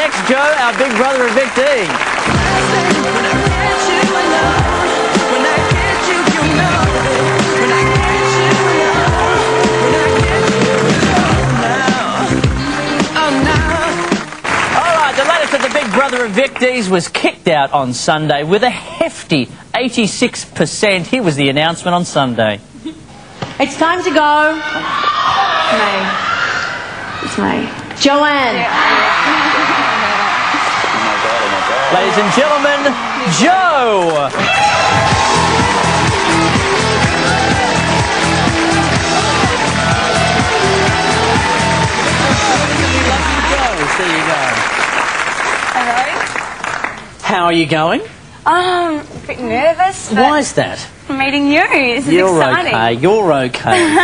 next, Joe, our big brother evictee. The latest of the Big Brother evictees was kicked out on Sunday with a hefty 86%. Here was the announcement on Sunday. It's time to go. Me. It's me. Joanne. Yeah. Ladies and gentlemen, Joe. There you go. Hello. How are you going? A bit nervous. Why is that? Meeting you. This is You're exciting. okay. You're okay.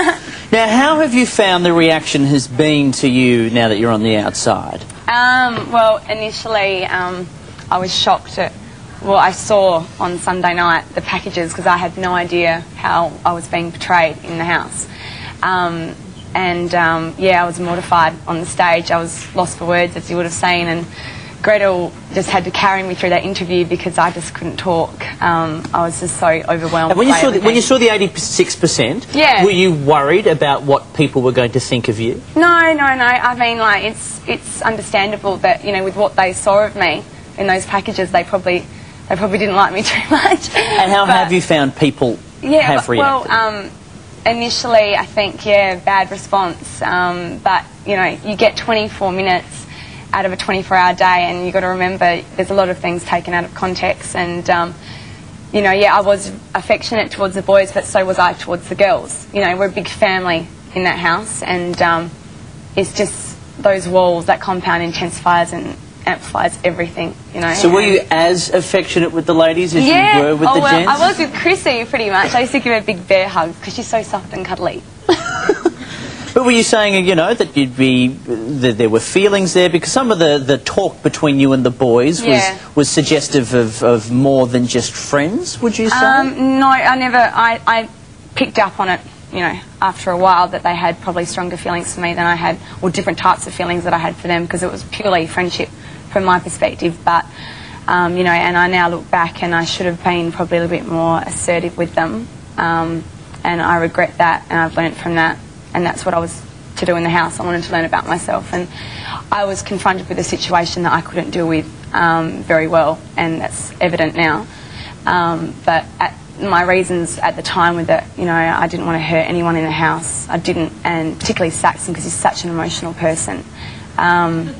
Now, how have you found the reaction has been to you now that you're on the outside? Well, initially, I was shocked at what I saw on Sunday night, the packages, because I had no idea how I was being portrayed in the house. Yeah, I was mortified on the stage. I was lost for words, as you would have seen, and Gretel just had to carry me through that interview because I just couldn't talk. I was just so overwhelmed. And when you saw the 86%, yeah, were you worried about what people were going to think of you? No. I mean, like, it's understandable that, you know, with what they saw of me in those packages, they probably didn't like me too much. And how have you found people have reacted? Well, initially, I think, yeah, bad response. But, you know, you get 24 minutes out of a 24-hour day, and you've got to remember there's a lot of things taken out of context. And, you know, yeah, I was affectionate towards the boys, but so was I towards the girls. You know, we're a big family in that house, and it's just those walls, that compound intensifies and amplifies everything, you know. So were you as affectionate with the ladies as you were with the gents? I was with Chrissy, pretty much. I used to give her big bear hugs because she's so soft and cuddly. But were you saying, you know, that that there were feelings there? Because some of the talk between you and the boys was suggestive of more than just friends, would you say? No, I picked up on it, you know, after a while, that they had probably stronger feelings for me than I had, or different types of feelings that I had for them, because it was purely friendship from my perspective. But, you know, and I now look back and I should have been probably a little bit more assertive with them. And I regret that, and I've learnt from that. And that's what I was to do in the house. I wanted to learn about myself, and I was confronted with a situation that I couldn't deal with very well, and that's evident now. But my reasons at the time were that, you know, I didn't want to hurt anyone in the house. I didn't, and particularly Saxon, because he's such an emotional person. And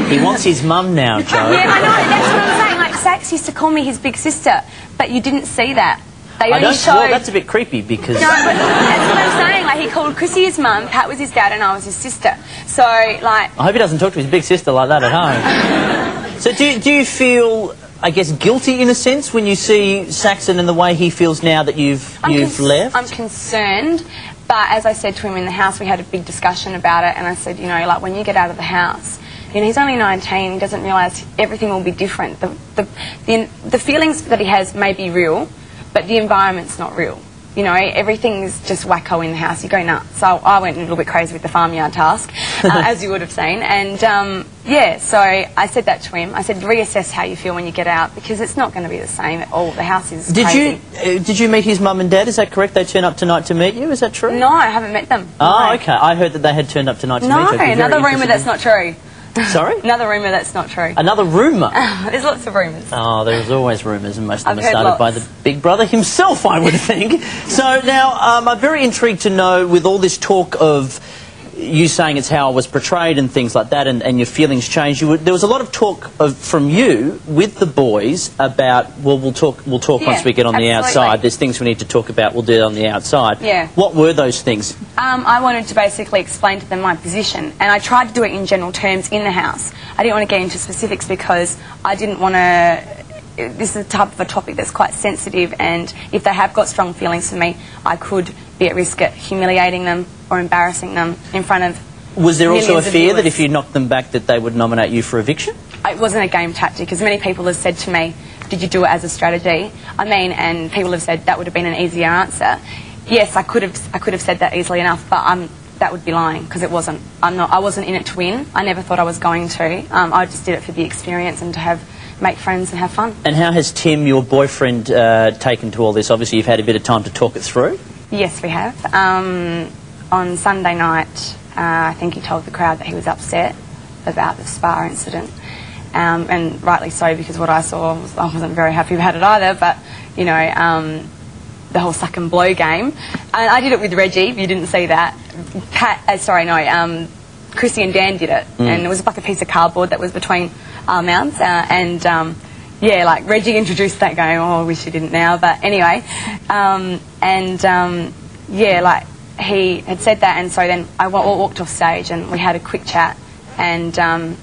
he wants his mum now, Joe. Yeah, I know. That's what I'm saying. Like, Sax used to call me his big sister, but you didn't see that. They only showed... Well, that's a bit creepy because... No, but that's what I'm saying. Like, he called Chrissy his mum, Pat was his dad, and I was his sister. So, like... I hope he doesn't talk to his big sister like that at home. So do you feel, I guess, guilty in a sense when you see Saxon and the way he feels now that you've left? I'm concerned, but as I said to him in the house, we had a big discussion about it, and I said, you know, like, when you get out of the house... You know, he's only 19, he doesn't realise everything will be different. The feelings that he has may be real, but the environment's not real. You know, everything's just wacko in the house. You go nuts. So I went a little bit crazy with the farmyard task, as you would have seen. And, yeah, so I said that to him. I said, reassess how you feel when you get out, because it's not going to be the same at all. The house is crazy. Did you meet his mum and dad? Is that correct? They turned up tonight to meet you? Is that true? No, I haven't met them. Oh, okay. I heard that they had turned up tonight to meet you. No, another rumour that's not true. Sorry? Another rumour that's not true. Another rumour? There's lots of rumours. Oh, there's always rumours, and most of them are started by the Big Brother himself, I would think. So now, I'm very intrigued to know, with all this talk of you saying it's how I was portrayed and things like that, and your feelings changed, there was a lot of talk from you with the boys about, well, we'll talk once we get on the outside. There's things we need to talk about, we'll do it on the outside. Yeah. What were those things? I wanted to basically explain to them my position, and I tried to do it in general terms in the house. I didn't want to get into specifics because I didn't want to... This is the type of a topic that's quite sensitive, and if they have got strong feelings for me, I could be at risk at humiliating them or embarrassing them in front of... Was there also a fear that if you knocked them back that they would nominate you for eviction? It wasn't a game tactic, as many people have said to me, did you do it as a strategy? I mean, and people have said that would have been an easier answer. Yes, I could have said that easily enough, but that would be lying, because it wasn't. I wasn't in it to win. I never thought I was going to. I just did it for the experience and to make friends and have fun. And how has Tim, your boyfriend, taken to all this? Obviously, you've had a bit of time to talk it through. Yes, we have. On Sunday night, I think he told the crowd that he was upset about the spa incident, and rightly so, because what I saw, I wasn't very happy about it either. But you know, the whole suck and blow game. And I did it with Reggie. You didn't see that. Chrissy and Dan did it, and it was like a piece of cardboard that was between our mouths. Yeah, like Reggie introduced that going. Oh, I wish he didn't now. But anyway, yeah, like he had said that, and so then I walked off stage and we had a quick chat, and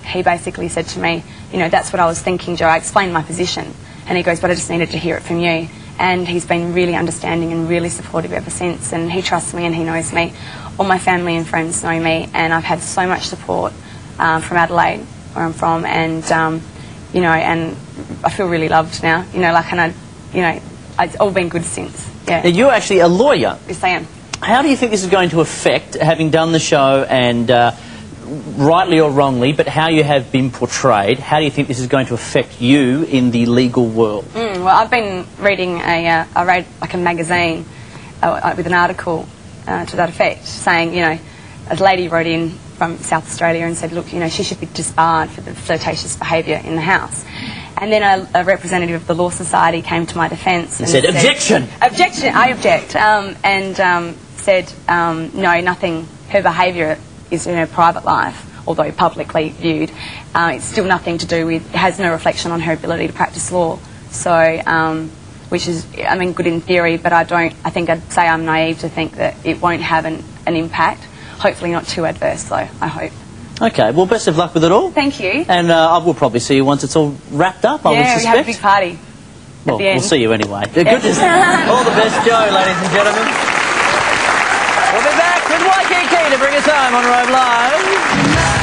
he basically said to me, you know, that's what I was thinking, Joe. I explained my position, and he goes, but I just needed to hear it from you. And he's been really understanding and really supportive ever since, and he trusts me and he knows me. All my family and friends know me, and I've had so much support from Adelaide, where I'm from, and you know, and I feel really loved now. You know, like, and you know, it's all been good since. Yeah. Now, you're actually a lawyer. Yes, I am. How do you think this is going to affect, having done the show and rightly or wrongly, but how you have been portrayed, how do you think this is going to affect you in the legal world? Well, I've been reading I read like a magazine with an article to that effect, saying, you know, a lady wrote in from South Australia and said, look, you know, she should be disbarred for the flirtatious behaviour in the house. And then a representative of the Law Society came to my defence and said, objection! Objection! I object. And said, no, nothing, her behaviour is in her private life, although publicly viewed. It's still nothing to do with, it has no reflection on her ability to practice law. So, which is, I mean, good in theory, but I think I'd say I'm naive to think that it won't have an impact. Hopefully not too adverse, though, I hope. Okay, well, best of luck with it all. Thank you. And I will probably see you once it's all wrapped up, I would suspect. Yeah, we have a big party well, at the end. We'll see you anyway. Good to see you. All the best, Joe, ladies and gentlemen. We'll be back with Waikiki to bring us home on Rove Live.